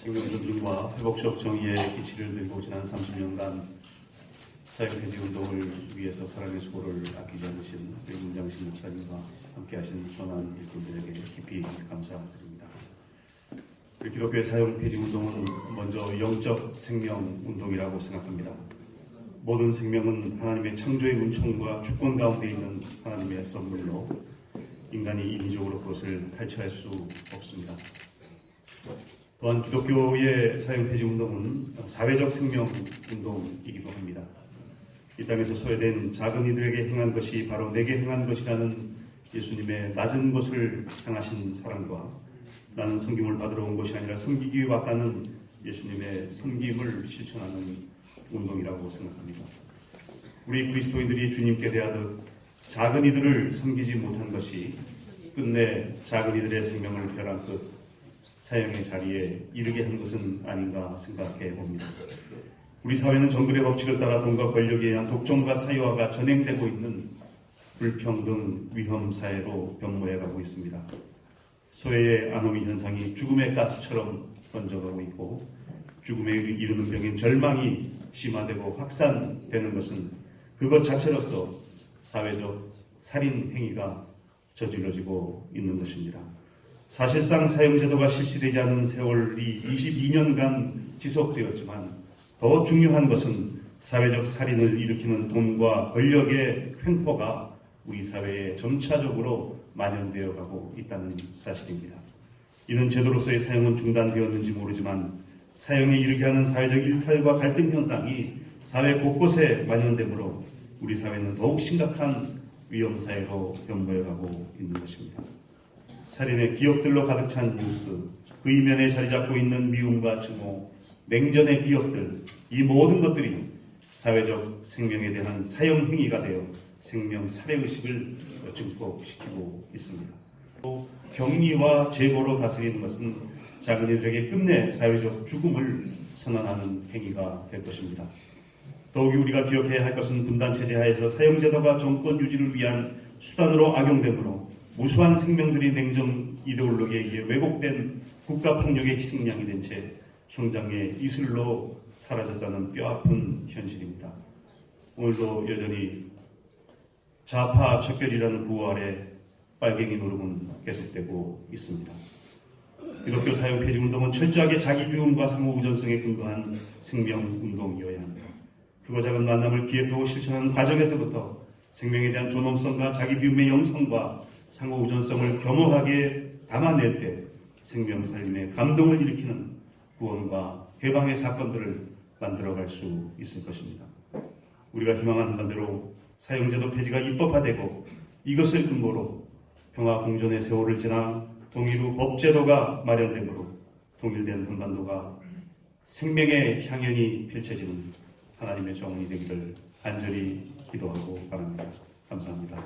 생명 존중과 회복적 정의의 기치를 들고 지난 30년간 사회폐지 운동을 위해서 사랑의 수고를 아끼지 않으신 문장식 목사님과 함께하신 선한 일꾼들에게 깊이 감사드립니다. 우리 기독교의 사형폐지 운동은 먼저 영적 생명 운동이라고 생각합니다. 모든 생명은 하나님의 창조의 은총과 주권 가운데 있는 하나님의 선물로 인간이 인위적으로 그것을 탈취할 수 없습니다. 또한 기독교의 사형폐지 운동은 사회적 생명 운동이기도 합니다. 이 땅에서 소외된 작은 이들에게 행한 것이 바로 내게 행한 것이라는 예수님의 낮은 곳을 향하신 사랑과 나는 섬김을 받으러 온 것이 아니라 섬기기 왔다는 예수님의 섬김을 실천하는 운동이라고 생각합니다. 우리 그리스도인들이 주님께 대하듯 작은 이들을 섬기지 못한 것이 끝내 작은 이들의 생명을 벼랑끝 사형의 자리에 이르게 한 것은 아닌가 생각해 봅니다. 우리 사회는 정글의 법칙을 따라 돈과 권력에 의한 독점과 사유화가 전행되고 있는 불평등 위험 사회로 변모해가고 있습니다. 소외의 아노미 현상이 죽음의 가스처럼 번져가고 있고 죽음에 이르는 병인 절망이 심화되고 확산되는 것은 그것 자체로서 사회적 살인 행위가 저질러지고 있는 것입니다. 사실상 사형제도가 실시되지 않은 세월이 22년간 지속되었지만 더 중요한 것은 사회적 살인을 일으키는 돈과 권력의 횡포가 우리 사회에 점차적으로 만연되어 가고 있다는 사실입니다. 이는 제도로서의 사형은 중단되었는지 모르지만 사형에 이르게 하는 사회적 일탈과 갈등 현상이 사회 곳곳에 만연되므로 우리 사회는 더욱 심각한 위험 사회로 변모해 가고 있는 것입니다. 살인의 기억들로 가득 찬 뉴스, 그 이면에 자리 잡고 있는 미움과 증오, 냉전의 기억들, 이 모든 것들이 사회적 생명에 대한 사형 행위가 되어 생명 살해의식을 증폭시키고 있습니다. 또 격리와 제고로 다스리는 것은 작은 이들에게 끝내 사회적 죽음을 선언하는 행위가 될 것입니다. 더욱이 우리가 기억해야 할 것은 분단체제 하에서 사형제도가 정권 유지를 위한 수단으로 악용되므로 무수한 생명들이 냉전 이데올로기에 의해 왜곡된 국가폭력의 희생양이 된 채 형장의 이슬로 사라졌다는 뼈아픈 현실입니다. 오늘도 여전히 좌파 척결이라는 구호 아래 빨갱이 노름은 계속되고 있습니다. 기독교 사형폐지 운동은 철저하게 자기 비움과 상호우전성에 근거한 생명운동이어야 합니다. 크고 작은 만남을 기획하고 실천하는 과정에서부터 생명에 대한 존엄성과 자기 비움의 영성과 상호우전성을 겸허하게 담아낼 때 생명 살림에 감동을 일으키는 구원과 해방의 사건들을 만들어갈 수 있을 것입니다. 우리가 희망하는 바대로 사형제도 폐지가 입법화되고 이것을 근거로 평화 공존의 세월을 지나 통일 후 법제도가 마련되므로 통일된 한반도가 생명의 향연이 펼쳐지는 하나님의 정원이 되기를 간절히 기도하고 바랍니다. 감사합니다.